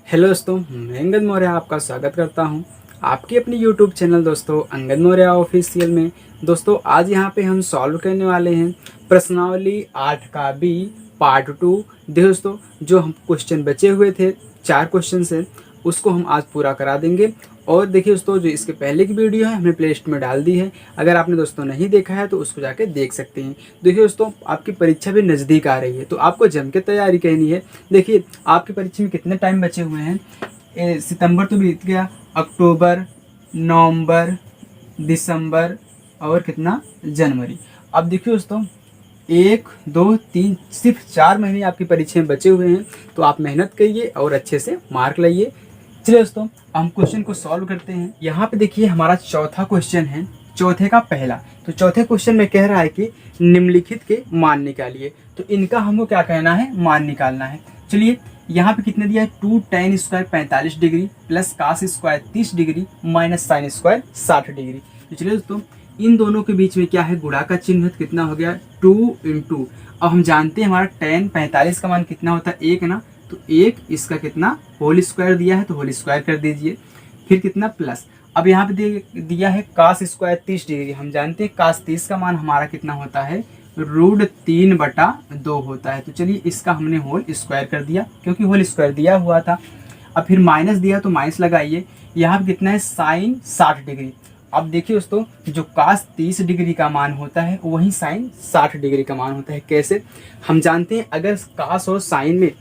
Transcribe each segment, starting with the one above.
Hello दोस्तों, मैं अंगद मौर्य आपका स्वागत करता हूं आपके अपने यूट्यूब चैनल दोस्तों अंगद मौर्य ऑफिशियल में। दोस्तों आज यहां पे हम सॉल्व करने वाले हैं प्रश्नावली 8 का बी पार्ट 2। देखिए दोस्तों, जो हम क्वेश्चन बचे हुए थे 4 क्वेश्चन से उसको हम आज पूरा करा देंगे। और देखिए दोस्तों, जो इसके पहले की वीडियो है हमने प्ले लिस्ट में डाल दी है, अगर आपने दोस्तों नहीं देखा है तो उसको जाके देख सकते हैं। देखिए दोस्तों, आपकी परीक्षा भी नज़दीक आ रही है तो आपको जम के तैयारी करनी है। देखिए आपकी परीक्षा में कितने टाइम बचे हुए हैं। सितंबर तो बीत गया, अक्टूबर, नवंबर, दिसंबर और कितना जनवरी। अब देखिए दोस्तों, 1 2 3 सिर्फ 4 महीने आपकी परीक्षा में बचे हुए हैं, तो आप मेहनत करिए और अच्छे से मार्क लाइए। चलिए दोस्तों, हम क्वेश्चन को सॉल्व करते हैं। यहाँ पे देखिए हमारा चौथा क्वेश्चन है, चौथे का पहला। तो चौथे क्वेश्चन में कह रहा है कि निम्नलिखित के मान निकालिए। तो इनका हमको क्या कहना है, मान निकालना है। चलिए यहाँ पे कितने दिया है, 2 tan square 45 degree plus cos square 30 degree minus sine square 60 degree. तो चलिए दोस्तों, इन दोनों के बीच में क्या है, गुणा का चिन्ह है। तो कितना हो गया 2 × अब हम जानते हैं हमारा tan 45 का मान कितना होता है, 1 ना। तो 1 इसका कितना होल स्क्वायर दिया है तो होल स्क्वायर कर दीजिए। फिर कितना प्लस, अब यहाँ पे दिया है कास स्क्वायर 30 डिग्री। हम जानते हैं कास 30 का मान हमारा कितना होता है, √3/2 होता है। तो चलिए इसका हमने होल स्क्वायर कर दिया क्योंकि होल स्क्वायर दिया हुआ था। अब फिर माइनस दिया तो माइनस लगाइए। यहाँ पे कितना है, साइन 60 डिग्री। अब देखिए दोस्तों, जो कास 30 डिग्री का मान होता है वही साइन 60 डिग्री का मान होता है। कैसे, हम जानते हैं अगर कास और साइन में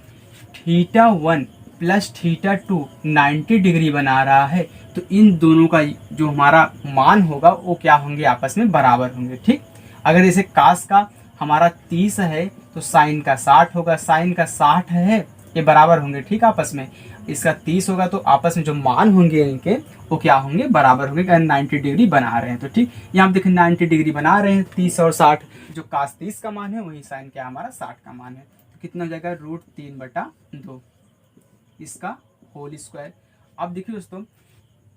θ1 प्लस θ2 90 डिग्री बना रहा है तो इन दोनों का जो हमारा मान होगा वो क्या होंगे, आपस में बराबर होंगे। ठीक, अगर जैसे कास का हमारा 30 है तो साइन का 60 होगा, साइन का 60 है, ये बराबर होंगे। ठीक, आपस में इसका 30 होगा तो आपस में जो मान होंगे इनके वो क्या होंगे, बराबर होंगे। अगर 90 डिग्री बना रहे हैं तो ठीक, यहाँ देखिए 90 डिग्री बना रहे हैं, 30 और 60। जो कास 30 का मान है वही साइन क्या हमारा 60 का मान है। तो कितना हो जाएगा, √3/2 इसका होल स्क्वायर। अब देखिए दोस्तों,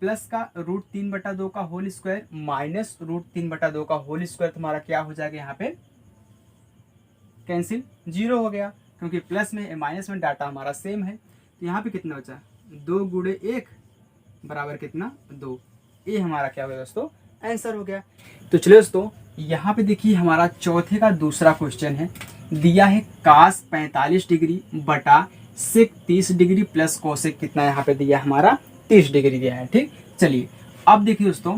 प्लस का √3/2 का होल स्क्वायर माइनस √3/2 का होल स्क्वायर तुम्हारा क्या हो जाएगा, यहाँ पे कैंसिल, 0 हो गया क्योंकि प्लस में माइनस में डाटा हमारा सेम है। तो यहाँ पे कितना बचा, 2 × 1 बराबर कितना, 2। ये हमारा क्या होगा दोस्तों, आंसर हो गया। तो चलिए दोस्तों, यहाँ पे देखिए हमारा चौथे का दूसरा क्वेश्चन है। दिया है कास 45 डिग्री बटा सेक 30 डिग्री प्लस कोसेक कितना यहाँ पे दिया हमारा 30 डिग्री दिया है। ठीक, चलिए अब देखिए दोस्तों,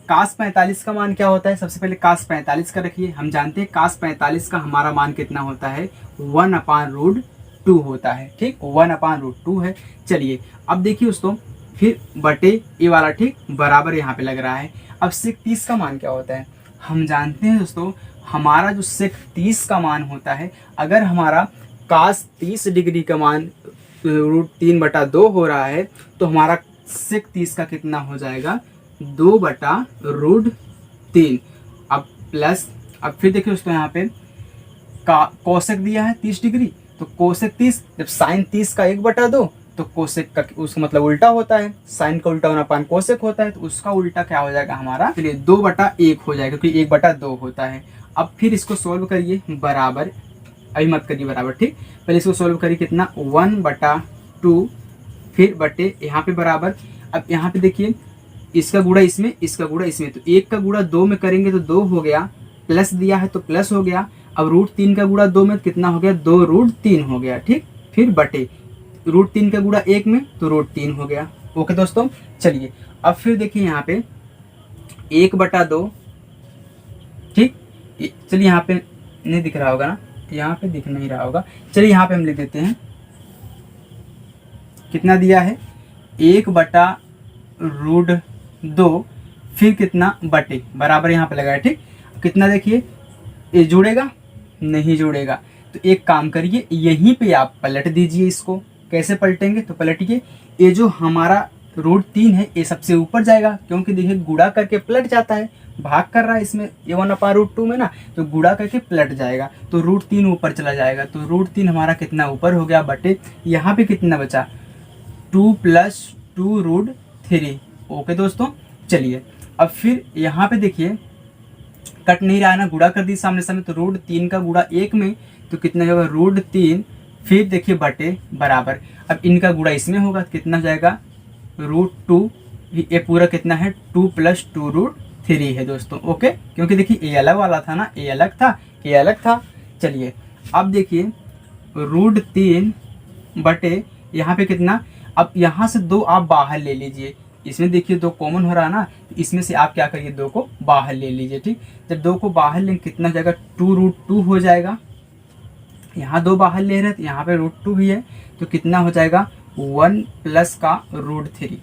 कास 45 का मान क्या होता है। सबसे पहले कास 45 का रखिए। हम जानते हैं कास 45 का हमारा मान कितना होता है, 1/√2 होता है। ठीक, 1/√2 है। चलिए अब देखिए दोस्तों, फिर बटे ये वाला, ठीक, बराबर यहाँ पे लग रहा है। अब सेक 30 का मान क्या होता है, हम जानते हैं दोस्तों हमारा जो सेक 30 का मान होता है, अगर हमारा कास 30 डिग्री का मान √3/2 हो रहा है तो हमारा सेक 30 का कितना हो जाएगा, 2/√3। अब प्लस, अब फिर देखिए दोस्तों यहाँ पे कोसेक दिया है 30 डिग्री, तो कोसेक 30, जब साइन 30 का 1/2 तो कोसेक का उसका मतलब उल्टा होता है, साइन का उल्टा होना पान कोसेक होता है, तो उसका उल्टा क्या हो जाएगा हमारा, चलिए 2/1 हो जाएगा क्योंकि 1/2 होता है। अब फिर इसको सोल्व करिए, बराबर, अभी मत करिए बराबर, ठीक, पहले इसको सोल्व करिए, कितना 1/2 फिर बटे यहाँ पे बराबर। अब यहाँ पे देखिए इसका गुणा इसमें, इसका गुणा इसमें, तो 1 का गुणा 2 में करेंगे तो 2 हो गया, प्लस दिया है तो प्लस हो गया। अब √3 का गुणा 2 में कितना हो गया, 2√3 हो गया। ठीक, फिर बटे √3 का गुणा 1 में तो √3 हो गया। ओके दोस्तों, चलिए अब फिर देखिए यहाँ पे 1/2, ठीक, चलिए यहाँ पे नहीं दिख रहा होगा ना, यहाँ पे दिख नहीं रहा होगा, चलिए यहाँ पे हम लिख देते हैं, कितना दिया है 1/√2 फिर कितना बटे बराबर यहाँ पे लगा है। ठीक, कितना देखिए, ये जुड़ेगा नहीं जुड़ेगा, तो एक काम करिए यहीं पे आप पलट दीजिए। इसको कैसे पलटेंगे, तो पलटिए, ये जो हमारा √3 है ये सबसे ऊपर जाएगा क्योंकि देखिए गुणा करके पलट जाता है, भाग कर रहा है इसमें, ये 1/√2 में ना, तो गुणा करके पलट जाएगा तो √3 ऊपर चला जाएगा। तो √3 हमारा कितना ऊपर हो गया, बटे यहाँ पे कितना बचा, 2 + 2√3। ओके दोस्तों, चलिए अब फिर यहाँ पे देखिए कट नहीं रहा है ना, गुणा कर दी सामने सामने, तो √3 का गुणा 1 में तो कितना होगा, √3 फिर देखिए बटे बराबर, अब इनका गुणा इसमें होगा, कितना हो जाएगा √2, ये पूरा कितना है 2 + 2√3 है दोस्तों। ओके, क्योंकि देखिए ए अलग वाला था ना, ए अलग था, ए अलग था। चलिए अब देखिए √3 बटे यहाँ पे कितना, अब यहाँ से 2 आप बाहर ले लीजिए, इसमें देखिए 2 कॉमन हो रहा है ना, इसमें से आप क्या करिए 2 को बाहर ले लीजिए। ठीक, जब 2 को बाहर लेंगे कितना हो जाएगा 2√2 हो जाएगा। यहाँ 2 बाहर ले रहे हैं तो यहाँ पे √2 भी है, तो कितना हो जाएगा 1 + का √3।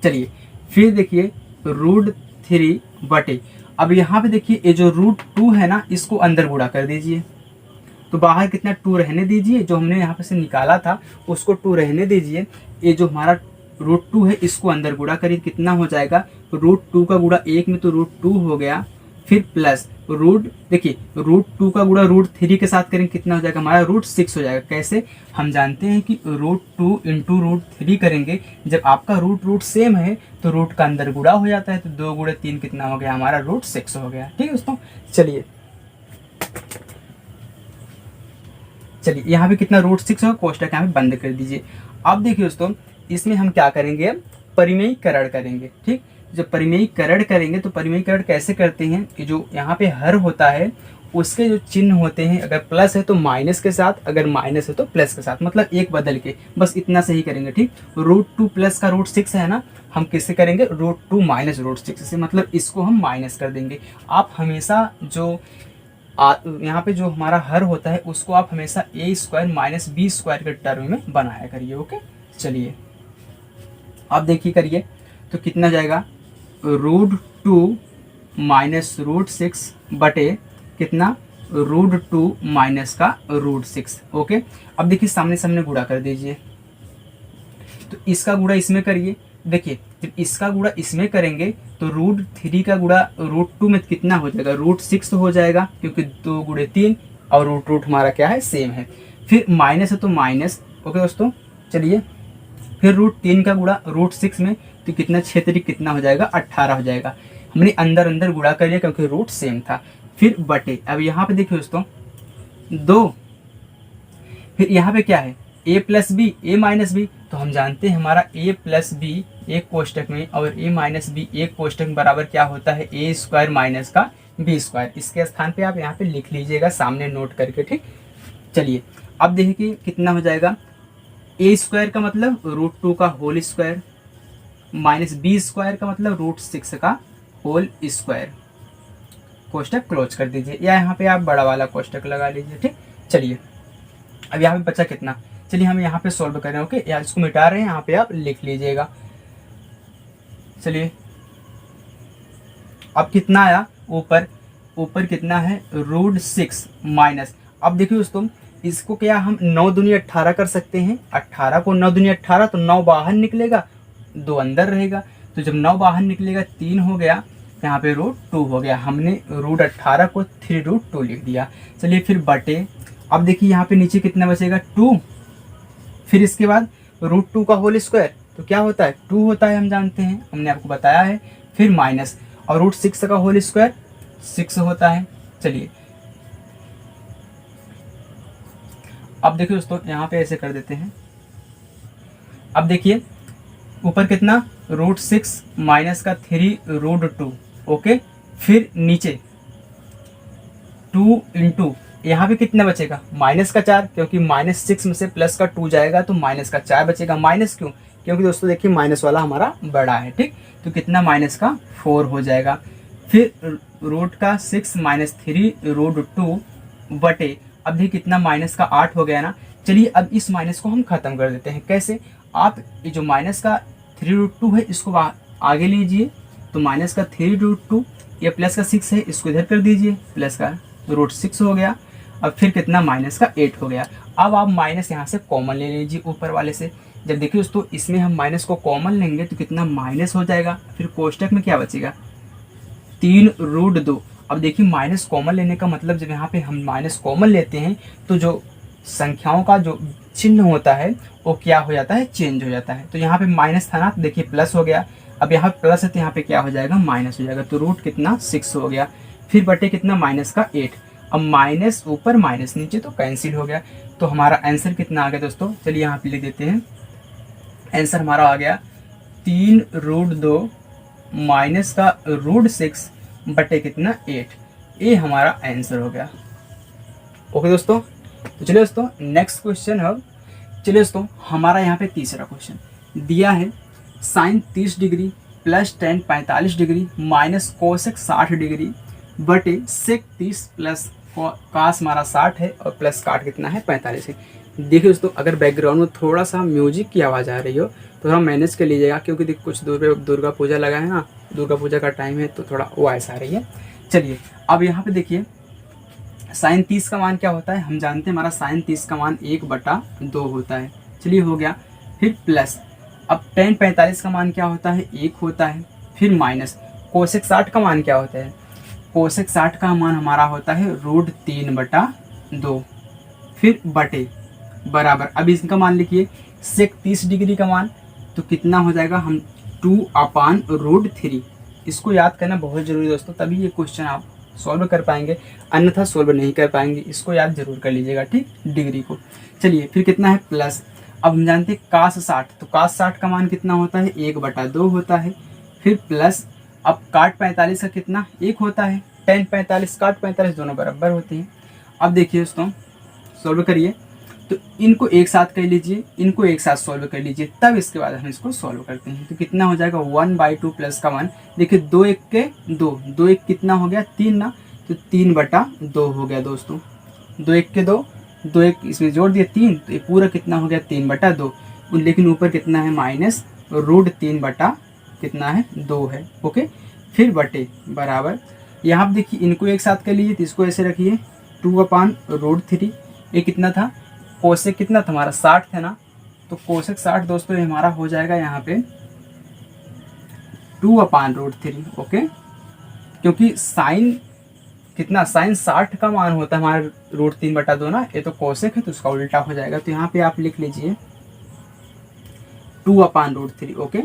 चलिए फिर देखिए √3 बटे, अब यहाँ पे देखिए ये जो √2 है ना, इसको अंदर गुणा कर दीजिए, तो बाहर कितना 2 रहने दीजिए, जो हमने यहाँ पे से निकाला था उसको 2 रहने दीजिए। ये जो हमारा √2 है इसको अंदर गुणा करिए, कितना हो जाएगा √2 का गुणा 1 में तो √2 हो गया, फिर प्लस देखिए √2 का गुणा √3 के साथ करेंगे, कितना हो जाएगा हमारा √6 हो जाएगा। कैसे, हम जानते हैं कि √2 × √3 करेंगे, जब आपका रूट सेम है तो रूट का अंदर गुणा हो जाता है, तो 2 × 3 कितना हो गया हमारा √6 हो गया। ठीक है दोस्तों, चलिए यहाँ पे कितना √6 होगा, कोष्टक यहाँ पे बंद कर दीजिए। अब देखिए दोस्तों इसमें हम क्या करेंगे, परिमेयीकरण करेंगे। ठीक, जब परिमेयीकरण करेंगे तो परिमेयीकरण कैसे करते हैं कि जो यहाँ पे हर होता है उसके जो चिन्ह होते हैं, अगर प्लस है तो माइनस के साथ, अगर माइनस है तो प्लस के साथ, मतलब एक बदल के, बस इतना से ही करेंगे। ठीक, √2 + का √6 है ना, हम किससे करेंगे √2 - √6 से, मतलब इसको हम माइनस कर देंगे। आप हमेशा जो यहाँ पे जो हमारा हर होता है उसको आप हमेशा a² - b² के टर्म में बनाया करिए। ओके, चलिए अब देखिए करिए तो कितना जाएगा √2 - √6 बटे कितना √2 - का √6। ओके, अब देखिए सामने सामने गुणा कर दीजिए, तो इसका गुणा इसमें करिए। देखिए जब इसका गुणा इसमें करेंगे तो √3 का गुणा √2 में कितना हो जाएगा √6 हो जाएगा, क्योंकि 2 × 3 और रूट हमारा क्या है सेम है। फिर माइनस है तो माइनस। ओके दोस्तों, चलिए फिर √3 का गुणा √6 में, तो कितना 6 कितना हो जाएगा 18 हो जाएगा। हमने अंदर अंदर गुणा कर लिया क्योंकि रूट सेम था। फिर बटे, अब यहाँ पे देखिए दोस्तों 2, फिर यहाँ पे क्या है a + b a - b, तो हम जानते हैं हमारा a + b एक कोष्टक में और a - b एक कोष्टक में बराबर क्या होता है a² - का b²। इसके स्थान पे आप यहाँ पे लिख लीजिएगा सामने नोट करके। ठीक, चलिए अब देखिए कितना हो जाएगा a² का मतलब √2 का होल स्क्वायर माइनस b² का मतलब √6 का होल स्क्वायर। कोष्टक क्लोज कर दीजिए, या यहाँ पे आप बड़ा वाला कोष्टक लगा लीजिए। ठीक, चलिए अब यहाँ पे बचा कितना, चलिए हम यहाँ पे सॉल्व कर रहे हैं। ओके, या इसको मिटा रहे हैं, यहाँ पे आप लिख लीजिएगा। चलिए अब कितना आया, ऊपर कितना है √6 माइनस, अब देखिए दोस्तों इसको क्या हम 9 दूनी 18 कर सकते हैं। 18 को 9 दूनी 18, तो 9 बाहर निकलेगा 2 अंदर रहेगा, तो जब 9 बाहर निकलेगा 3 हो गया, यहाँ पे √2 हो गया। हमने √18 को 3√2 लिख दिया। चलिए फिर बटे, अब देखिए यहाँ पे नीचे कितना बचेगा 2, फिर इसके बाद √2 का होल स्क्वायर, तो क्या होता है 2 होता है, हम जानते हैं, हमने आपको बताया है। फिर माइनस, और √6 का होल स्क्वायर 6 होता है। चलिए अब देखिए दोस्तों यहाँ पे ऐसे कर देते हैं। अब देखिए ऊपर कितना √6 माइनस का 3√2। ओके, फिर नीचे 2 × यहाँ पे कितना बचेगा माइनस का 4, क्योंकि -6 में से प्लस का 2 जाएगा तो माइनस का 4 बचेगा। माइनस क्यों, क्योंकि दोस्तों देखिए माइनस वाला हमारा बड़ा है। ठीक, तो कितना माइनस का 4 हो जाएगा। फिर रूट का 6 माइनस 3√2 बटे, अब देखिए कितना माइनस का 8 हो गया ना। चलिए अब इस माइनस को हम खत्म कर देते हैं। कैसे, आप ये जो माइनस का 3√2 है इसको आगे लीजिए, तो माइनस का 3√2, ये प्लस का 6 है इसको इधर कर दीजिए, प्लस का √6 हो गया। अब फिर कितना माइनस का 8 हो गया। अब आप माइनस यहाँ से कॉमन ले लीजिए ऊपर वाले से। जब देखिए दोस्तों इसमें हम माइनस को कॉमन लेंगे तो कितना माइनस हो जाएगा। फिर कोष्टक में क्या बचेगा 3√2। अब देखिए माइनस कॉमन लेने का मतलब, जब यहाँ पे हम माइनस कॉमन लेते हैं तो जो संख्याओं का जो चिन्ह होता है वो क्या हो जाता है, चेंज हो जाता है। तो यहाँ पे माइनस था ना, तो देखिए प्लस हो गया। अब यहाँ प्लस है तो यहाँ पे क्या हो जाएगा माइनस हो जाएगा, तो रूट कितना 6 हो गया। फिर बटे कितना माइनस का 8। अब माइनस ऊपर माइनस नीचे तो कैंसिल हो गया। तो हमारा आंसर कितना आ गया दोस्तों, चलिए यहाँ पे लिख देते हैं। आंसर हमारा आ गया 3√2 माइनस का √6 बटे कितना 8। ये हमारा आंसर हो गया। ओके दोस्तों, तो चलिए दोस्तों नेक्स्ट क्वेश्चन है। चलिए दोस्तों हमारा यहाँ पे तीसरा क्वेश्चन दिया है, sine 30 degree plus tan 45 degree minus cosec 60 degree बटे सेक 30 प्लस कास हमारा 60 है और प्लस काट कितना है 45 है। देखिए दोस्तों, अगर बैकग्राउंड में थोड़ा सा म्यूजिक की आवाज़ आ रही हो तो थोड़ा मैनेज कर लीजिएगा, क्योंकि देखिए कुछ दुर्गा पूजा लगा है ना, दुर्गा पूजा का टाइम है तो थोड़ा वॉइस आ रही है। चलिए अब यहाँ पे देखिए साइन 30 का मान क्या होता है, हम जानते हैं हमारा साइन 30 का मान 1/2 होता है। चलिए हो गया। फिर प्लस अब टेन 45 का मान क्या होता है 1 होता है। फिर माइनस कोसेक 60 का मान क्या होता है, कोसेक 60 का मान हमारा होता है √3/2। फिर बटे बराबर, अब इसका मान लिखिए सेक 30 डिग्री का मान तो कितना हो जाएगा, हम 2/√3। इसको याद करना बहुत जरूरी दोस्तों, तभी ये क्वेश्चन आप सॉल्व कर पाएंगे, अन्यथा सॉल्व नहीं कर पाएंगे। इसको याद जरूर कर लीजिएगा, ठीक, डिग्री को। चलिए फिर कितना है प्लस, अब हम जानते हैं कास 60, तो कास 60 का मान कितना होता है 1/2 होता है। फिर प्लस अब काट 45 का कितना 1 होता है, टेन 45 काट 45 दोनों बराबर होते हैं। अब देखिए दोस्तों सॉल्व करिए, तो इनको एक साथ कर लीजिए, इनको एक साथ सॉल्व कर लीजिए, तब इसके बाद हम इसको सॉल्व करते हैं। तो कितना हो जाएगा 1/2 प्लस का 1, देखिए 2 1 के 2, 2 1 कितना हो गया 3 ना, तो 3/2 हो गया दोस्तों। 2 1 के 2, 2 1 इसमें जोड़ दिए 3, तो ये पूरा कितना हो गया 3/2। लेकिन ऊपर कितना है माइनस √3 कितना है 2 है। ओके, फिर बटे बराबर, यहाँ देखिए इनको एक साथ कर लीजिए, तो इसको ऐसे रखिए 2/√3। ये कितना था कोसेक कितना था हमारा 60 था ना, तो कोसेक 60 दोस्तों हमारा हो जाएगा यहाँ पे 2/√3। ओके, क्योंकि साइन कितना, साइन 60 का मान होता है हमारा √3/2 ना, ये तो कोसेक है तो उसका उल्टा हो जाएगा। तो यहाँ पे आप लिख लीजिए 2/√3। ओके,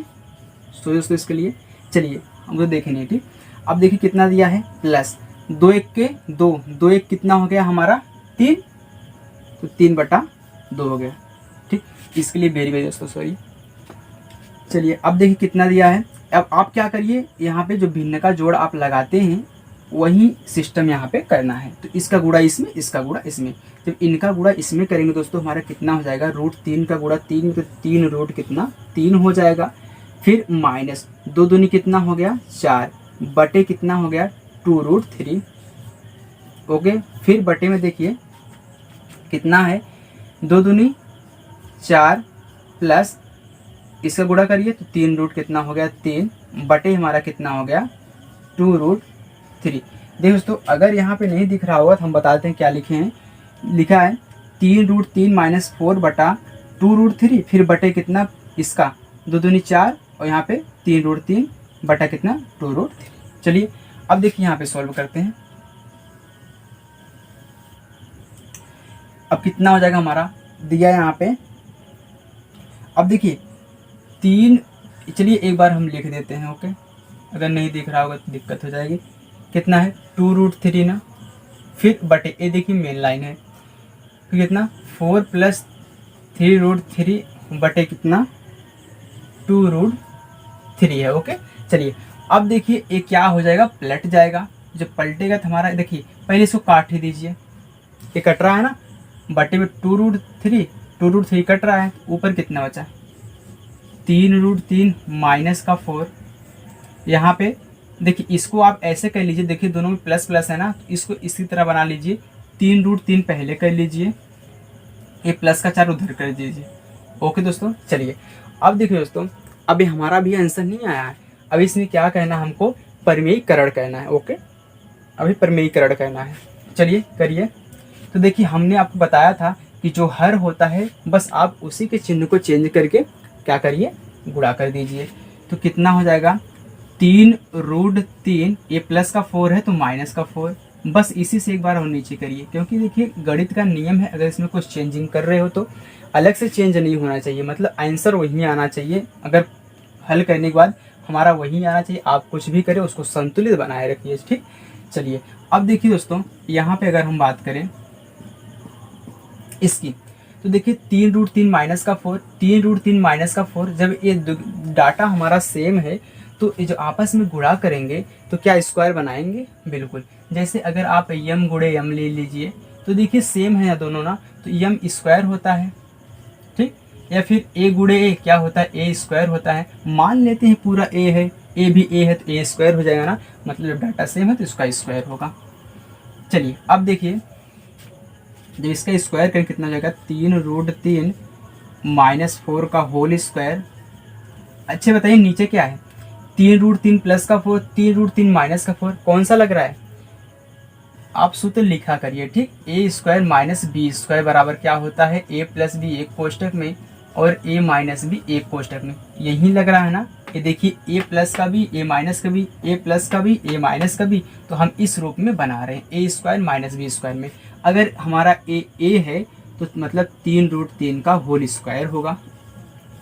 तो दोस्तों इसके लिए चलिए हम तो देखें नहीं, ठीक। अब देखिए कितना दिया है प्लस 2 1 के 2, 2 1 कितना हो गया हमारा 3, तो 3/2 हो गया, ठीक। इसके लिए वेरी वेरी दोस्तों सॉरी। चलिए अब देखिए कितना दिया है, अब आप क्या करिए, यहाँ पे जो भिन्न का जोड़ आप लगाते हैं वही सिस्टम यहाँ पे करना है। तो इसका गुणा इसमें, इसका गुणा इसमें, जब इनका गुणा इसमें करेंगे दोस्तों हमारा कितना हो जाएगा √3 का गुणा 3, तो 3 रूट कितना 3 हो जाएगा। फिर माइनस 2 दूनी कितना हो गया 4 बटे कितना हो गया 2√3। ओके, फिर बटे में देखिए कितना है 2 दूनी 4 प्लस इसका गुणा करिए तो 3 रूट कितना हो गया 3 बटे हमारा कितना हो गया 2√3। देखिए दोस्तों अगर यहाँ पे नहीं दिख रहा होगा तो हम बताते हैं क्या लिखे हैं, लिखा है 3√3 माइनस 4 बटा 2√3, फिर बटे कितना इसका 2 दूनी 4 और यहाँ पे 3√3 बटा कितना 2√3। चलिए अब देखिए यहाँ पे सॉल्व करते हैं। अब कितना हो जाएगा हमारा दिया है यहाँ पे, अब देखिए 3, चलिए एक बार हम लिख देते हैं। ओके, अगर नहीं दिख रहा होगा तो दिक्कत हो जाएगी। कितना है 2√3 ना, फिर बटे ये देखिए मेन लाइन है, फिर कितना 4 प्लस 3√3 बटे कितना 2√3 है। ओके, चलिए अब देखिए ये क्या हो जाएगा पलट जाएगा, जब पलटेगा तो हमारा देखिए पहले इसको काट ही दीजिए, ये कट रहा है ना, बटे में 2√3 कट रहा है, ऊपर कितना बचा 3√3 माइनस का 4। यहाँ पे देखिए इसको आप ऐसे कर लीजिए, देखिए दोनों में प्लस प्लस है ना, तो इसको इसी तरह बना लीजिए, 3√3 पहले कर लीजिए, ये प्लस का 4 उधर कर दीजिए। ओके दोस्तों, चलिए अब देखिए दोस्तों अभी हमारा भी आंसर नहीं आया है, अभी इसमें क्या कहना है हमको परमेयीकरण करना है। ओके, अभी परमेयीकरण करना है, चलिए करिए। तो देखिए हमने आपको बताया था कि जो हर होता है बस आप उसी के चिन्ह को चेंज करके क्या करिए गुणा कर दीजिए। तो कितना हो जाएगा 3√3, ये प्लस का 4 है तो माइनस का 4, बस इसी से एक बार हम नीचे करिए, क्योंकि देखिए गणित का नियम है अगर इसमें कुछ चेंजिंग कर रहे हो तो अलग से चेंज नहीं होना चाहिए, मतलब आंसर वही आना चाहिए, अगर हल करने के बाद हमारा वही आना चाहिए। आप कुछ भी करें उसको संतुलित बनाए रखिए, ठीक। चलिए अब देखिए दोस्तों, यहाँ पे अगर हम बात करें इसकी, तो देखिए 3√3 माइनस का 4, 3√3 माइनस का 4, जब ये डाटा हमारा सेम है तो ये जो आपस में गुणा करेंगे तो क्या स्क्वायर बनाएंगे? बिल्कुल। जैसे अगर आप यम गुणे यम ले लीजिए तो देखिए सेम है या दोनों ना, तो यम स्क्वायर होता है, ठीक। या फिर ए गुणे ए क्या होता है? ए स्क्वायर होता है। मान लेते हैं पूरा ए है, ए भी ए है तो ए स्क्वायर हो जाएगा ना, मतलब जब डाटा सेम है तो इसका स्क्वायर होगा। चलिए अब देखिए, जब इसका स्क्वायर करें कितना हो जाएगा? 3√3 माइनस 4 का होल स्क्वायर। अच्छे बताइए नीचे क्या है? 3√3 प्लस का 4, 3√3 माइनस का 4, कौन सा लग रहा है? आप सूत्र लिखा करिए, ठीक। ए स्क्वायर माइनस बी स्क्वायर बराबर क्या होता है? ए प्लस बी एक कोष्टक में और ए माइनस बी एक कोष्टक में, यही लग रहा है ना। ये देखिए ए प्लस का भी, ए माइनस का भी, ए प्लस का भी, ए माइनस का भी, तो हम इस रूप में बना रहे हैं ए स्क्वायर माइनस बी स्क्वायर में। अगर हमारा ए है तो मतलब 3√3 का होल स्क्वायर होगा,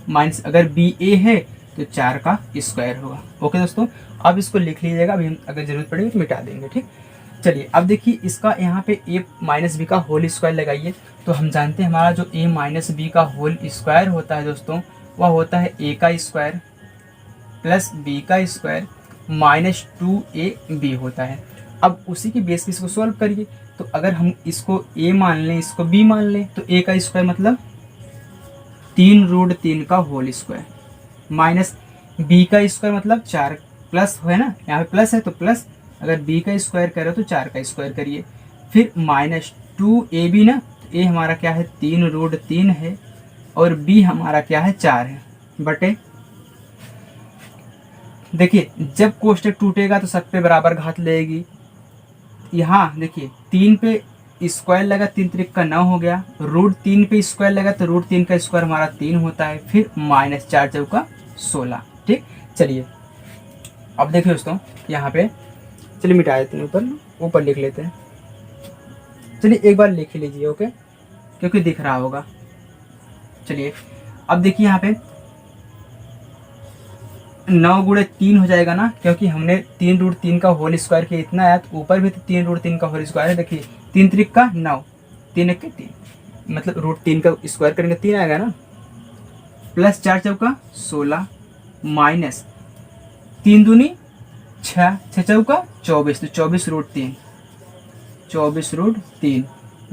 माइनस अगर बी ए है तो 4 का स्क्वायर होगा। ओके दोस्तों, अब इसको लिख लीजिएगा, अभी हम अगर जरूरत पड़ेगी तो मिटा देंगे, ठीक। चलिए अब देखिए इसका यहाँ पे ए माइनस बी का होल स्क्वायर लगाइए, तो हम जानते हैं हमारा जो ए माइनस बी का होल स्क्वायर होता है दोस्तों, वह होता है ए का स्क्वायर प्लस बी का स्क्वायर माइनस 2ab होता है। अब उसी की बेस पे इसको सॉल्व करिए, तो अगर हम इसको a मान लें, इसको b मान लें, तो a का स्क्वायर मतलब 3√3 का होल स्क्वायर माइनस b का स्क्वायर मतलब 4, प्लस है ना, यहाँ पे प्लस है तो प्लस, अगर b का स्क्वायर करो तो 4 का स्क्वायर करिए, फिर माइनस 2ab ना, तो a हमारा क्या है? 3√3 है और b हमारा क्या है? 4 है, बटे देखिए जब कोष्टक टूटेगा तो सब पे बराबर घात लगेगी। यहाँ देखिए 3 पे स्क्वायर लगा, 3 त्रिक का 9 हो गया, √3 पे स्क्वायर लगा तो √3 का स्क्वायर हमारा 3 होता है, फिर माइनस 4 चौका 16, ठीक। चलिए अब देखिए दोस्तों यहाँ पे, चलिए मिटा देते हैं, ऊपर लिख लेते हैं। चलिए एक बार लिख लीजिए, ओके, क्योंकि दिख रहा होगा। चलिए अब देखिए यहाँ पे 9 गुणे 3 हो जाएगा ना, क्योंकि हमने 3√3 का होल स्क्वायर किया, इतना आया, तो ऊपर भी तो 3√3 का होल स्क्वायर है। देखिए 3 त्रिक का 9, 3 एक के 3, मतलब √3 का स्क्वायर करेंगे 3 आएगा ना, प्लस 4 चौका 16 माइनस 3 दूनी 6, 6 चौका 24, तो 24√3, 24√3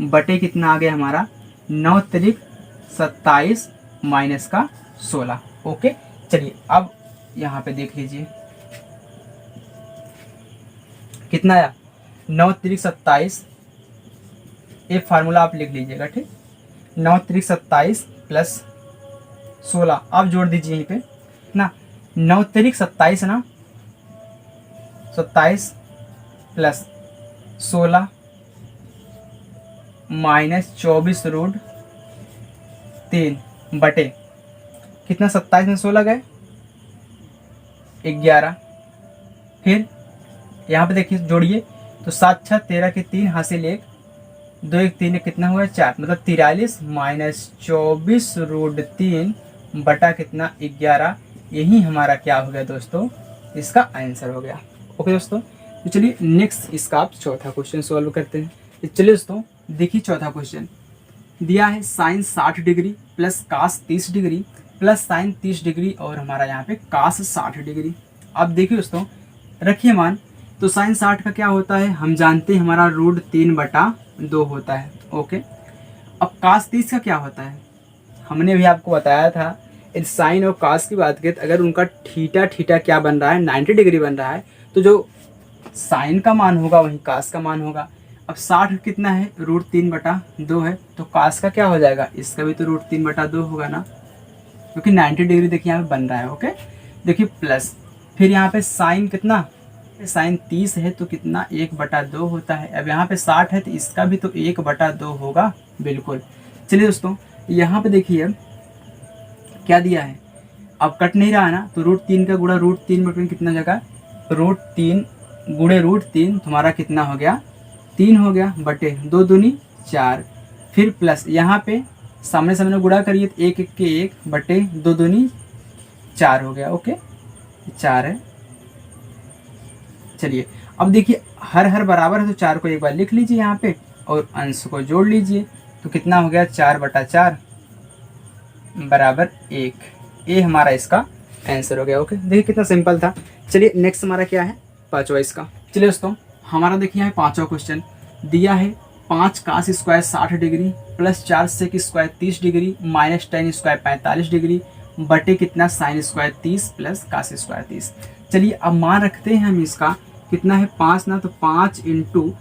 बटे कितना आ गया हमारा? 9 त्रिक 27 माइनस का 16। ओके चलिए अब यहाँ पे देख लीजिए कितना आया? 9 त्रिक 27, ये फार्मूला आप लिख लीजिएगा, ठीक। 9 त्रिक 27 प्लस 16, आप जोड़ दीजिए यहीं पे ना, 9 त्रिक 27 ना, 27 प्लस 16 माइनस 24√3 बटे कितना? 27 में 16 गए 11, फिर यहाँ पे देखिए जोड़िए तो 7 6 13 के 3 हासिल 1, 2 1 3 कितना हुआ? 4, मतलब 43 माइनस 24√3 बटा कितना? 11। यही हमारा क्या हो गया दोस्तों? इसका आंसर हो गया। ओके दोस्तों, तो चलिए नेक्स्ट इसका आप चौथा क्वेश्चन सॉल्व करते हैं। तो चलिए दोस्तों देखिए चौथा क्वेश्चन दिया है, sine 60 degree plus cos 30 degree plus sine 30 degree और हमारा यहाँ पे कास 60 डिग्री। अब देखिए दोस्तों रखिए मान, तो साइन 60 का क्या होता है? हम जानते हैं हमारा √3/2 होता है। ओके, अब कास 30 का क्या होता है? हमने भी आपको बताया था, साइन और कास की बात करें तो अगर उनका थीटा क्या बन रहा है? 90 डिग्री बन रहा है, तो जो साइन का मान होगा वही कास का मान होगा। अब 60 कितना है? √3/2 है, तो कास का क्या हो जाएगा? इसका भी तो √3/2 होगा ना, क्योंकि 90 डिग्री देखिए यहाँ पे बन रहा है। ओके देखिए प्लस, फिर यहाँ पे साइन कितना? साइन 30 है तो कितना? 1/2 होता है। अब यहाँ पे 60 है तो इसका भी तो 1/2 होगा, बिल्कुल। चलिए दोस्तों यहाँ पे देखिए क्या दिया है, अब कट नहीं रहा है ना, तो √3 का गुणा √3/2 कितना जगह? √3 गुणे √3 तुम्हारा कितना हो गया? 3 हो गया, बटे 2 दूनी 4, फिर प्लस यहाँ पे सामने सामने गुणा करिए तो 1 1 के 1 बटे 2 दूनी 4 हो गया। ओके 4 है। चलिए अब देखिए हर हर बराबर है तो 4 को एक बार लिख लीजिए यहाँ पे और अंश को जोड़ लीजिए, तो कितना हो गया 4/4 बराबर 1। ये हमारा इसका आंसर हो गया। ओके, देखिए कितना सिंपल था। चलिए नेक्स्ट हमारा क्या है, पांचवा इसका। चलिए दोस्तों हमारा देखिए यहाँ पांचवा क्वेश्चन दिया है 5 cos square 60 degree plus 4 sec square 30 degree minus 10 square 45 degree बटे कितना sine square 30 plus cos square 30। चलिए अब मान रखते हैं हम इसका कितना है 5 ना, तो 5 इंटू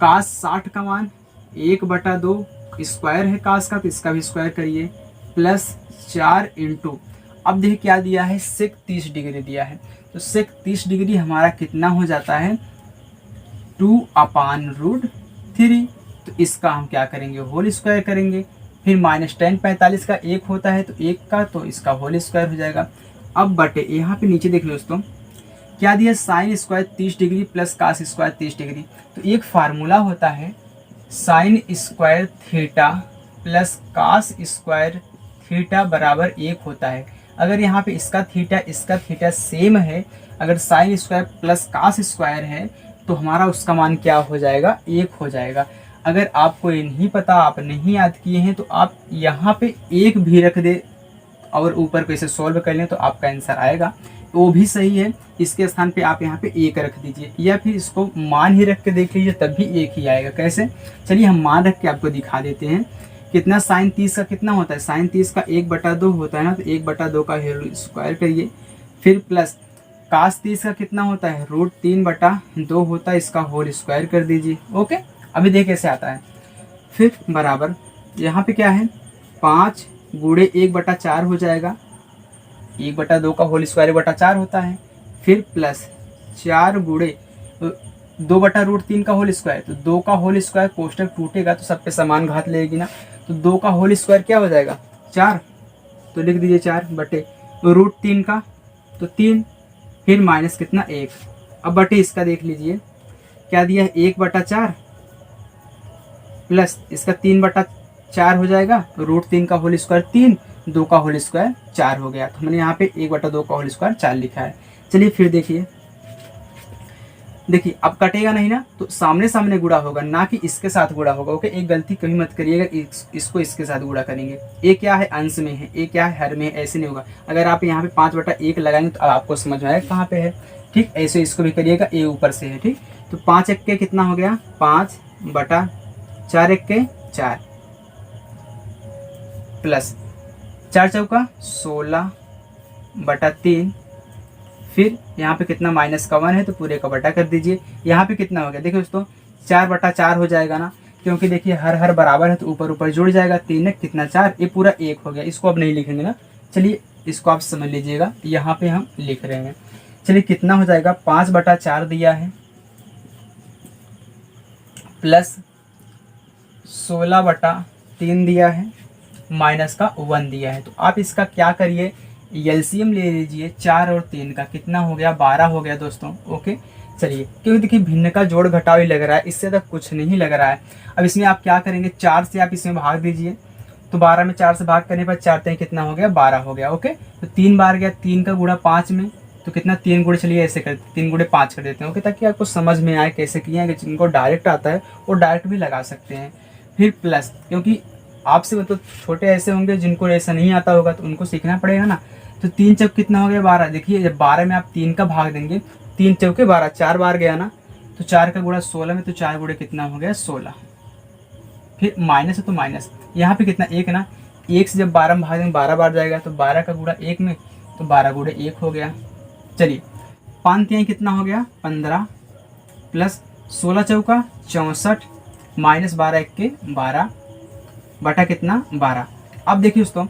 कास 60 का मान 1/2 स्क्वायर है कास का, तो इसका भी स्क्वायर करिए प्लस 4 इंटू अब देखिए क्या दिया है सेक 30 डिग्री दिया है, तो सेक 30 डिग्री हमारा कितना हो जाता है 2/√3। तो इसका हम क्या करेंगे होल स्क्वायर करेंगे, फिर माइनस 10 45 का 1 होता है तो 1 का, तो इसका होल स्क्वायर हो जाएगा। अब बटे यहाँ पे नीचे देख लो दोस्तों क्या दिया sine square 30 degree plus cos square 30 degree, तो एक फार्मूला होता है sine square theta plus cos square theta बराबर 1 होता है। अगर यहाँ पे इसका थीटा सेम है, अगर sine square plus cos square है तो हमारा उसका मान क्या हो जाएगा 1 हो जाएगा। अगर आपको ये नहीं पता, आप नहीं याद किए हैं, तो आप यहाँ पे 1 भी रख दे और ऊपर को इसे सॉल्व कर लें तो आपका आंसर आएगा, वो भी सही है। इसके स्थान पे आप यहाँ पे 1 रख दीजिए या फिर इसको मान ही रख के देख लीजिए तब भी 1 ही आएगा। कैसे, चलिए हम मान रख के आपको दिखा देते हैं। कितना साइन 30 का कितना होता है, साइन 30 का 1/2 होता है ना, तो 1/2 का स्क्वायर करिए, फिर प्लस कास 30 का कितना होता है √3/2 होता है, इसका होल स्क्वायर कर दीजिए। ओके, अभी देख कैसे आता है, फिर बराबर यहाँ पे क्या है 5 गुणे 1/4 हो जाएगा, 1/2 का होल स्क्वायर 1/4 होता है, फिर प्लस 4 गुणे 2/√3 का होल स्क्वायर, तो 2 का होल स्क्वायर कोष्टक टूटेगा तो सब पे समान घात लेगी ना, तो 2 का होल स्क्वायर क्या हो जाएगा 4, तो लिख दीजिए 4 बटे √3 का तो 3, फिर माइनस कितना 1। अब बटे इसका देख लीजिए क्या दिया है 1/4 प्लस इसका 3/4 हो जाएगा, √3 का होल स्क्वायर 3, 2 का होल स्क्वायर 4 हो गया, तो हमने यहाँ पे 1/2 का होल स्क्वायर 4 लिखा है। चलिए फिर देखिए अब कटेगा नहीं ना, तो सामने सामने गुणा होगा ना कि इसके साथ गुणा होगा। ओके, एक गलती कभी मत करिएगा, इसको इसके साथ गुणा करेंगे। ए क्या है अंश में है, ए क्या है हर में है, ऐसे नहीं होगा। अगर आप यहाँ पे 5/1 लगाएंगे तो आपको समझ में आएगा कहाँ पे है। ठीक, ऐसे इसको भी करिएगा, ए ऊपर से है। ठीक, तो 5 1 कितना हो गया 5/4 1 4 प्लस 4 चौका 16/3, फिर यहाँ पे कितना माइनस का 1 है तो पूरे का बटा कर दीजिए। यहाँ पे कितना हो गया देखिए दोस्तों 4/4 हो जाएगा ना, क्योंकि देखिए हर हर बराबर है तो ऊपर ऊपर जुड़ जाएगा, 3 कितना 4, ये पूरा 1 हो गया। इसको अब नहीं लिखेंगे ना, चलिए इसको आप समझ लीजिएगा, यहाँ पे हम लिख रहे हैं। चलिए कितना हो जाएगा 5/4 दिया है प्लस 16/3 दिया है माइनस का 1 दिया है। तो आप इसका क्या करिए एलसीएम ले लीजिए, 4 और 3 का कितना हो गया 12 हो गया दोस्तों। ओके, चलिए क्योंकि देखिए भिन्न का जोड़ घटाव ही लग रहा है, इससे तक कुछ नहीं लग रहा है। अब इसमें आप क्या करेंगे 4 से आप इसमें भाग दीजिए, तो 12 में 4 से भाग करने पर 4 3 कितना हो गया 12 हो गया। ओके, तो 3 बार गया, 3 का गुणा 5 में, तो कितना 3 गुणे, चलिए ऐसे करते 3 गुणे 5 कर देते हैं। ओके, ताकि आपको समझ में आए कैसे किए हैं। जिनको डायरेक्ट आता है वो डायरेक्ट भी लगा सकते हैं। फिर प्लस, क्योंकि आपसे मतलब छोटे ऐसे होंगे जिनको ऐसा नहीं आता होगा तो उनको सीखना पड़ेगा ना। तो 3 चौक कितना हो गया 12, देखिए जब 12 में आप 3 का भाग देंगे, 3 चौके 12, 4 बार गया ना, तो 4 का गुणा 16 में, तो 4 गुणे कितना हो गया 16, फिर माइनस है तो माइनस, यहाँ पे कितना 1 ना, 1 से जब 12 में भाग देंगे 12 बार जाएगा, तो 12 का गुणा 1 में, तो 12 गुणे 1 हो गया। चलिए 5 3 कितना हो गया 15 प्लस 16 चौका 64 माइनस 12 1 के 12 बटा कितना 12। अब देखिए दोस्तों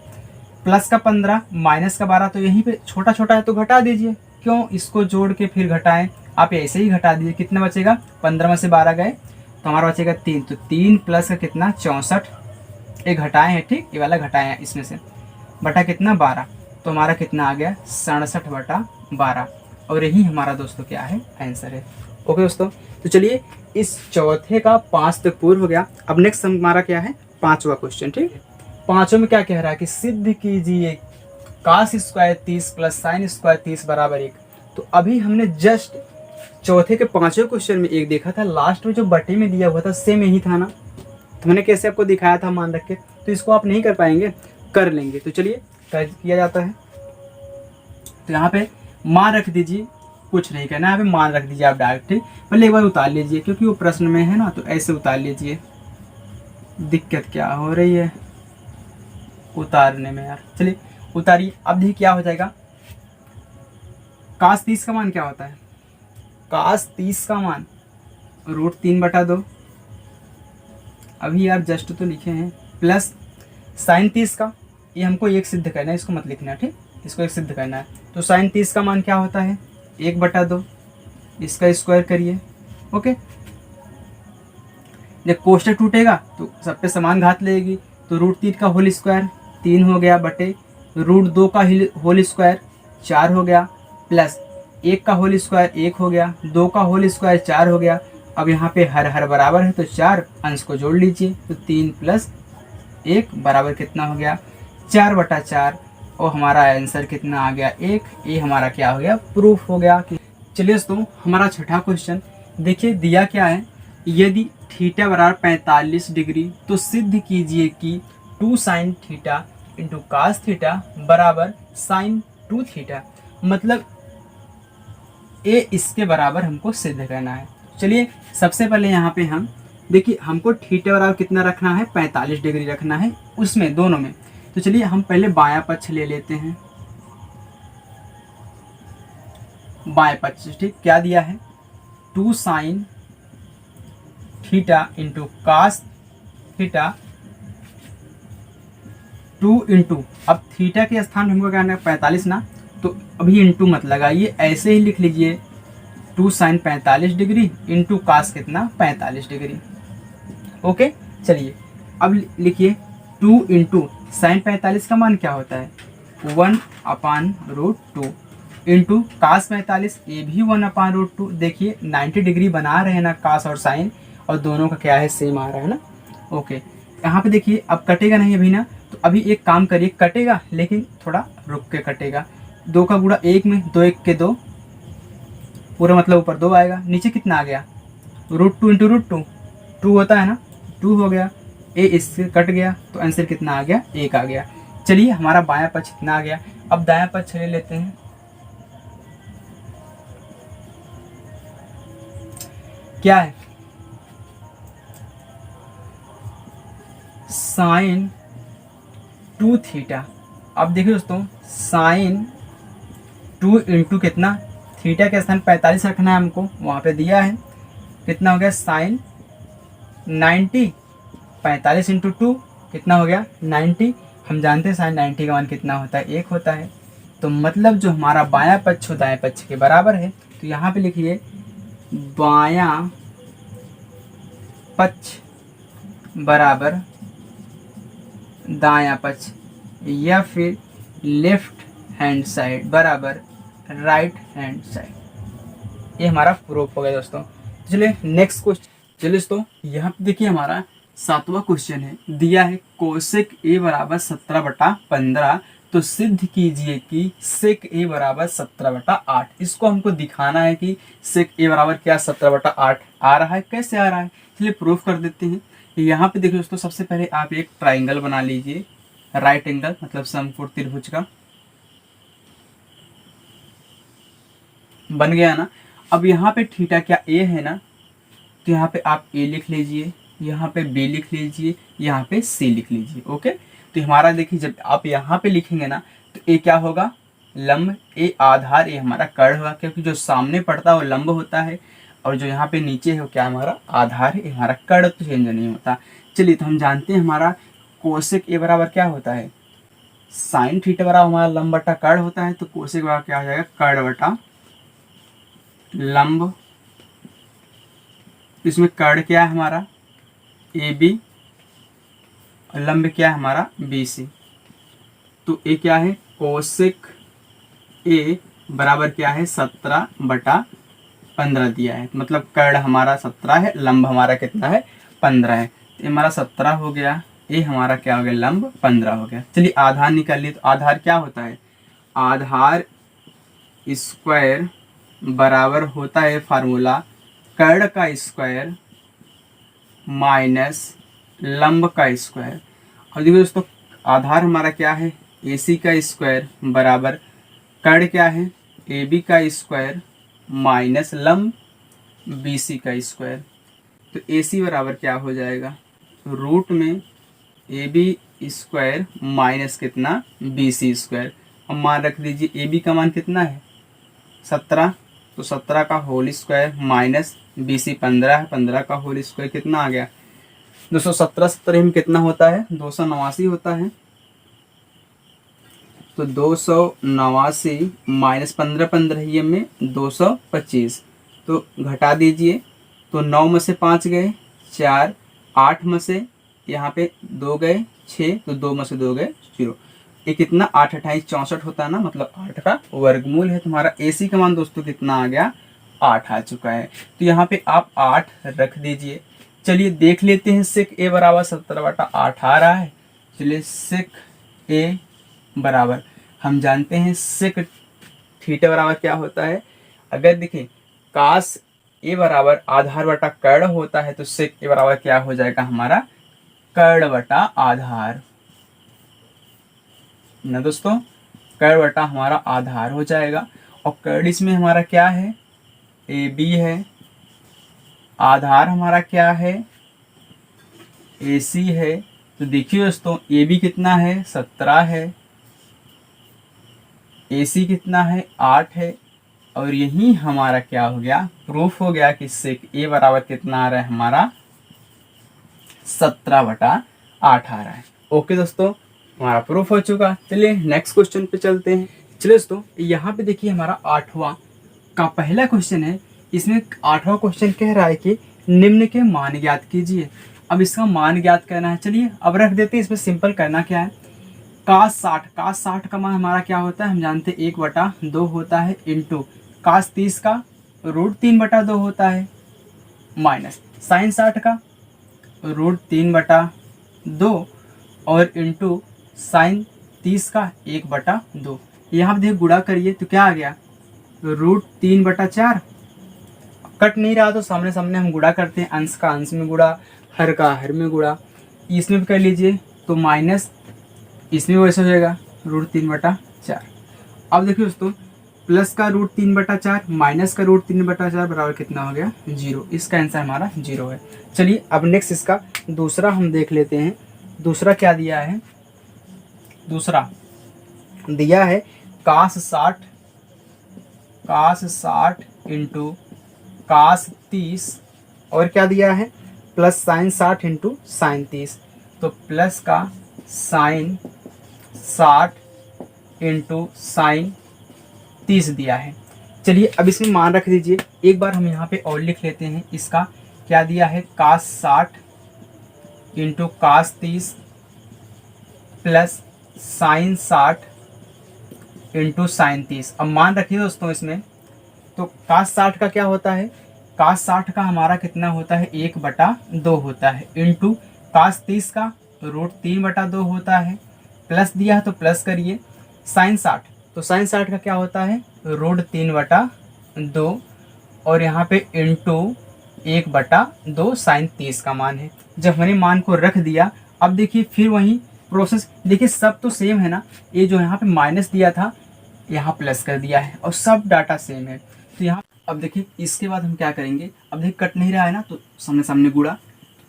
प्लस का 15 माइनस का 12, तो यहीं पे छोटा छोटा है तो घटा दीजिए, क्यों इसको जोड़ के फिर घटाएं, आप ऐसे ही घटा दीजिए। कितना बचेगा 15 में से 12 गए तो हमारा बचेगा 3, तो 3 प्लस का कितना 64, ये घटाए हैं, ठीक ये वाला घटाए हैं इसमें से, बटा कितना 12, तो हमारा कितना आ गया 67/12, और यही हमारा दोस्तों क्या है आंसर है। ओके दोस्तों, तो चलिए इस चौथे का 5 तक पूर्ण हो गया। अब नेक्स्ट हमारा क्या है 5वां क्वेश्चन। ठीक है, 5वें में क्या कह रहा है कि सिद्ध कीजिए cos square 30 plus sine square 30 बराबर 1। तो अभी हमने जस्ट चौथे के पांचवें क्वेश्चन में एक देखा था, लास्ट में जो बटे में दिया हुआ था सेम यही था ना, तो मैंने कैसे आपको दिखाया था मान रख के, तो इसको आप नहीं कर पाएंगे, कर लेंगे। तो चलिए कर किया जाता है। तो यहाँ पे मान रख दीजिए, कुछ नहीं करना है, यहाँ पे मान रख दीजिए आप डायरेक्ट। ठीक, पहले एक बार उतार लीजिए क्योंकि वो प्रश्न में है ना, तो ऐसे उतार लीजिए। दिक्कत क्या हो रही है उतारने में यार, चलिए उतारिए। अब देखिए क्या हो जाएगा, cos 30 का मान क्या होता है, cos 30 का मान √3/2, अभी यार जस्ट तो लिखे हैं, प्लस sin 30 का, ये हमको एक सिद्ध करना है, इसको मत लिखना, ठीक, इसको एक सिद्ध करना है। तो sin 30 का मान क्या होता है 1/2, इसका स्क्वायर करिए। ओके, जब कोष्टक टूटेगा तो सब पे समान घात लगेगी, तो √3 का होल स्क्वायर 3 हो गया, बटे √2 का होल स्क्वायर 4 हो गया, प्लस 1 का होल स्क्वायर 1 हो गया, 2 का होल स्क्वायर 4 हो गया। अब यहाँ पे हर हर बराबर है तो 4 अंश को जोड़ लीजिए, तो 3 + 1 बराबर कितना हो गया 4/4, और हमारा आंसर कितना आ गया 1। ये हमारा क्या हो गया, प्रूफ हो गया कि। चलिए दोस्तों हमारा छठा क्वेश्चन देखिए, दिया क्या है, यदि थीटा बराबर 45 डिग्री तो सिद्ध कीजिए कि 2 sin theta into cos theta बराबर sin 2 थीटा, मतलब ए इसके बराबर हमको सिद्ध करना है। चलिए सबसे पहले यहाँ पे हम देखिए, हमको थीटा बराबर कितना रखना है 45 डिग्री रखना है, उसमें दोनों में। तो चलिए हम पहले बायां पक्ष ले लेते हैं, बाएं पक्ष, ठीक, क्या दिया है 2 sin theta into cos theta 2 into, अब थीटा के स्थान में हमको क्या है 45 ना, तो अभी इंटू मत लगाइए, ऐसे ही लिख लीजिए 2 sin 45 डिग्री इंटू कास कितना 45 डिग्री। ओके, चलिए अब लिखिए 2 इंटू साइन 45 का मान क्या होता है 1/√2 इंटू कास 45, ये भी 1/√2। देखिए 90 डिग्री बना रहे हैं ना कास और साइन, और दोनों का क्या है सेम आ रहा है ना। ओके, यहाँ पे देखिए अब कटेगा नहीं अभी ना, तो अभी एक काम करिए, कटेगा लेकिन थोड़ा रुक के कटेगा। 2 का गुणा 1 में, 2 1 के 2, पूरा मतलब ऊपर 2 आएगा, नीचे कितना आ गया √2 इंटू √2, 2 होता है ना, 2 हो गया, ए इससे कट गया, तो आंसर कितना आ गया 1 आ गया। चलिए हमारा बायां पक्ष कितना आ गया, अब दायां पक्ष ले लेते हैं। क्या है sin 2 थीटा। अब देखिए दोस्तों sin 2 इंटू कितना, थीटा के स्थान 45 रखना है हमको, वहाँ पे दिया है, कितना हो गया sin 90, 45 इंटू 2 कितना हो गया 90। हम जानते हैं sin 90 का मान कितना होता है 1 होता है, तो मतलब जो हमारा बायां पक्ष हो दाएं पक्ष के बराबर है। तो यहाँ पे लिखिए बायां पक्ष बराबर दायां पक्ष, या फिर लेफ्ट हैंड साइड बराबर राइट हैंड साइड। ये हमारा प्रूफ हो गया दोस्तों। चलिए नेक्स्ट क्वेश्चन, चलिए दोस्तों यहाँ पे देखिए हमारा 7वां क्वेश्चन है, दिया है कोसेक ए बराबर 17/15, तो सिद्ध कीजिए कि सेक ए बराबर 17/8। इसको हमको दिखाना है कि सेक ए बराबर क्या 17/8 आ रहा है, कैसे आ रहा है, चलिए प्रूफ कर देते हैं। यहाँ पे देखिए दोस्तों, सबसे पहले आप एक ट्राइंगल बना लीजिए, राइट एंगल मतलब समकोण त्रिभुज का, बन गया ना। अब यहाँ पे थीटा क्या ए है ना, तो यहाँ पे आप ए लिख लीजिए, यहाँ पे बी लिख लीजिए, यहाँ पे सी लिख लीजिए। ओके, तो हमारा देखिए जब आप यहाँ पे लिखेंगे ना, तो ए क्या होगा लंब, ए आधार, ए हमारा कर्ण होगा, क्योंकि जो सामने पड़ता है वो लंब होता है, और जो यहाँ पे नीचे है वो क्या हमारा आधार है, हमारा कर्ण तो चेंज नहीं होता। चलिए तो हम जानते हैं हमारा कोसेक ए बराबर क्या होता है साइन थीटा बराबर हमारा लंब बटा कर्ण होता है, तो कोसेक बराबर क्या हो जाएगा कर्ण बटा लंब। इसमें कर्ण क्या है हमारा ए बी, और लंब क्या है हमारा बी सी। तो ए क्या है कोसेक ए बराबर क्या है 17/15 दिया है, मतलब कर्ण हमारा 17 है, लंब हमारा कितना है 15 है, तो हमारा 17 हो गया, ए हमारा क्या हो गया लंब 15 हो गया। चलिए आधार निकाल लिए, तो आधार क्या होता है आधार स्क्वायर बराबर होता है फार्मूला कर्ण का स्क्वायर माइनस लंब का स्क्वायर। और देखो दोस्तों आधार हमारा क्या है, AC का स्क्वायर बराबर कर्ण क्या है, AB का स्क्वायर माइनस लंब BC का स्क्वायर। तो AC बराबर क्या हो जाएगा, रूट में AB स्क्वायर माइनस कितना BC स्क्वायर। अब मान रख दीजिए AB का मान कितना है 17, तो 17 का होल स्क्वायर माइनस BC 15 है, 15 का होल स्क्वायर कितना आ गया 217, 17 में कितना होता है 289 होता है। तो 289 माइनस 15, 15 ये में 225, तो घटा दीजिए। तो 9 में से 5 गए 4, 8 में से यहाँ पे 2 गए 6, तो 2 में से 2 गए 0। ये कितना 8 28 64 होता है ना, मतलब 8 का वर्गमूल है। तुम्हारा AC का मान दोस्तों कितना आ गया 8 आ चुका है। तो यहाँ पे आप 8 रख दीजिए। चलिए देख लेते हैं सेक A बराबर 17/8 आ रहा है। चलिए सेक A बराबर हम जानते हैं सेक थीटा बराबर क्या होता है। अगर देखें कास A बराबर आधार बटा कर्ण होता है, तो सेक A बराबर क्या हो जाएगा हमारा कर्ण बटा आधार ना दोस्तों, कर्ण बटा हमारा आधार हो जाएगा। और कर्ण इसमें हमारा क्या है AB है, आधार हमारा क्या है AC है। तो देखिए दोस्तों AB कितना है 17 है, AC कितना है 8 है। और यही हमारा क्या हो गया प्रूफ हो गया कि सेक A बराबर कितना आ रहा है हमारा 17/8 आ रहा है। ओके दोस्तों हमारा प्रूफ हो चुका। चलिए नेक्स्ट क्वेश्चन पे चलते हैं। चलिए दोस्तों यहाँ पे देखिए हमारा 8वां का पहला क्वेश्चन है। इसमें 8वां क्वेश्चन कह रहा है कि निम्न के मान ज्ञात कीजिए। अब इसका मान ज्ञात करना है। चलिए अब रख देते हैं। इसमें सिंपल करना क्या है, कास 60 का मान हमारा क्या होता है हम जानते हैं 1/2 होता है, इंटू कास 30 का √3/2 होता है, माइनस साइन 60 का √3/2 और इंटू साइन 30 का 1/2। यहाँ पे देखिए गुणा करिए तो क्या आ गया √3/4। कट नहीं रहा तो सामने सामने हम गुणा करते हैं, अंश का अंश में गुणा, हर का हर में गुणा। इसमें भी कर लीजिए तो माइनस इसमें वैसे हो जाएगा √3/4। अब देखिए दोस्तों प्लस का √3/4 माइनस का √3/4 बराबर कितना हो गया 0। इसका आंसर हमारा 0 है। चलिए अब नेक्स्ट इसका दूसरा हम देख लेते हैं। दूसरा क्या दिया है, दूसरा दिया है कास 60 इंटू कास 30 और क्या दिया है प्लस साइन 60 इंटू साइन 30। तो प्लस का साइन 60 इंटू साइन 30 दिया है। चलिए अब इसमें मान रख दीजिए। एक बार हम यहाँ पे और लिख लेते हैं। इसका क्या दिया है cos 60 into cos 30 plus sine 60 into sine 30। अब मान रखिए दोस्तों इसमें तो कास 60 का क्या होता है, कास 60 का हमारा कितना होता है 1/2 होता है, इंटू कास 30 का √3/2 होता है, प्लस दिया है तो प्लस करिए। साइन 60 तो साइन 60 का क्या होता है √3/2 और यहाँ पे इंटू 1/2 साइन 30 का मान है। जब मैंने मान को रख दिया अब देखिए फिर वही प्रोसेस, देखिए सब तो सेम है ना, ये जो यहाँ पे माइनस दिया था यहाँ प्लस कर दिया है और सब डाटा सेम है। तो यहाँ अब देखिए इसके बाद हम क्या करेंगे, अब देखिए कट नहीं रहा है ना तो सामने सामने गुणा,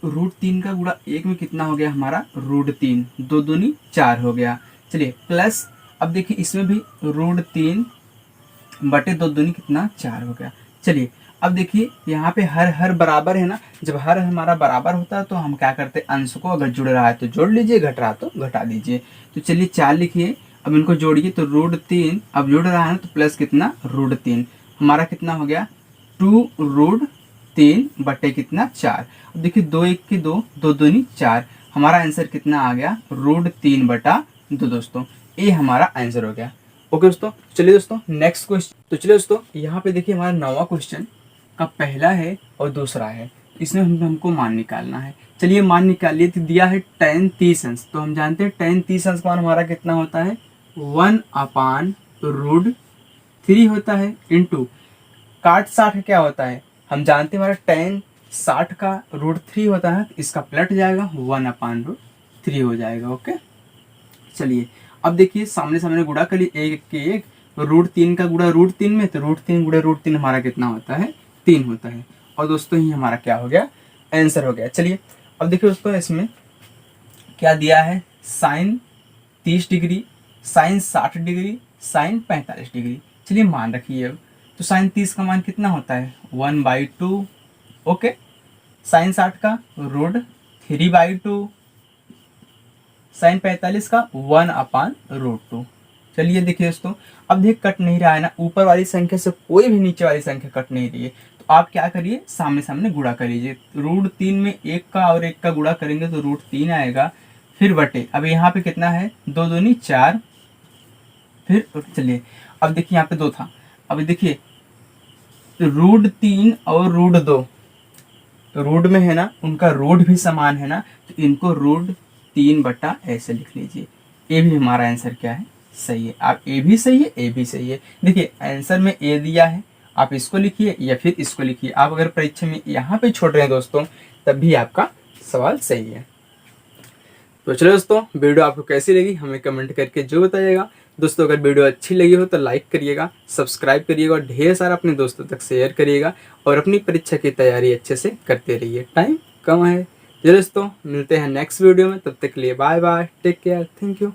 √3 का गुणा 1 में कितना हो गया हमारा √3, 2 दूनी 4 हो गया। चलिए प्लस अब देखिए इसमें भी √3/2 दूनी कितना 4 हो गया। चलिए अब देखिए यहाँ पे हर बराबर है ना, जब हर हमारा बराबर होता है तो हम क्या करते हैं अंश को अगर जुड़ रहा है तो जोड़ लीजिए, घट रहा है तो घटा दीजिए। तो चलिए 4 लिखिए, अब इनको जोड़िए तो √3 अब जुड़ रहा है ना तो प्लस कितना √3 हमारा कितना हो गया 2√3 बटे कितना 4। अब देखिए 2 1 की 2, 2 दूनी 4, हमारा आंसर कितना आ गया √3/2 दोस्तों। ये हमारा आंसर हो गया। ओके दोस्तों चलिए दोस्तों नेक्स्ट क्वेश्चन। तो चलिए दोस्तों यहाँ पे देखिए हमारा 9वां क्वेश्चन का पहला है और दूसरा है, इसमें हमको मान निकालना है। चलिए मान निकालिए। तो दिया है tan 30 अंश, तो हम जानते हैं tan 30 अंश का मान हमारा कितना होता है 1/√3 होता है, इंटू काट 60 क्या होता है, हम जानते हैं हमारा tan 60 का √3 होता है, तो इसका पलट जाएगा 1/√3 हो जाएगा। ओके, चलिए अब देखिए सामने सामने गुणा करिए, एक के एक, √3 का गुणा √3 में, तो √3 गुणा √3 हमारा कितना होता है, 3 होता है। और दोस्तों ये हमारा क्या हो गया, आंसर हो गया। चलिए अब देखिए दोस्तों इसमें क्या दिया है, sine 30 degree, sine 60 degree, sine 45 degree. चलिए मान रखिए अब, तो साइन 30 का मान कितना होता है, 1/2। ओके, साइन 60 का √3/2, साइन 45 का 1/√2। चलिए देखिए दोस्तों, अब देख कट नहीं रहा है ना, ऊपर वाली संख्या से कोई भी नीचे वाली संख्या कट नहीं रही है, तो आप क्या करिए, सामने सामने गुणा कर लीजिए। √3 में एक का और एक का गुणा करेंगे तो √3 आएगा, फिर बटे, अब यहाँ पे कितना है, 2 दूनी 4, फिर चलिए अब देखिए यहाँ पे 2 था, अब देखिए √3 और √2 रूट में है ना, उनका रूट भी समान है ना, तो इनको √3 ऐसे लिख लीजिए। ए भी हमारा आंसर क्या है, सही है। आप ए भी सही है, ए भी सही है। देखिए आंसर में ए दिया है, आप इसको लिखिए या फिर इसको लिखिए। आप अगर परीक्षा में यहाँ पे छोड़ रहे हैं दोस्तों, तब भी आपका सवाल सही है। तो चलो दोस्तों, वीडियो आपको कैसी लगी हमें कमेंट करके जो बताइएगा। दोस्तों अगर वीडियो अच्छी लगी हो तो लाइक करिएगा, सब्सक्राइब करिएगा और ढेर सारा अपने दोस्तों तक शेयर करिएगा, और अपनी परीक्षा की तैयारी अच्छे से करते रहिए, टाइम कम है। चलो दोस्तों, मिलते हैं नेक्स्ट वीडियो में, तब तक के लिए bye bye, take care, thank you.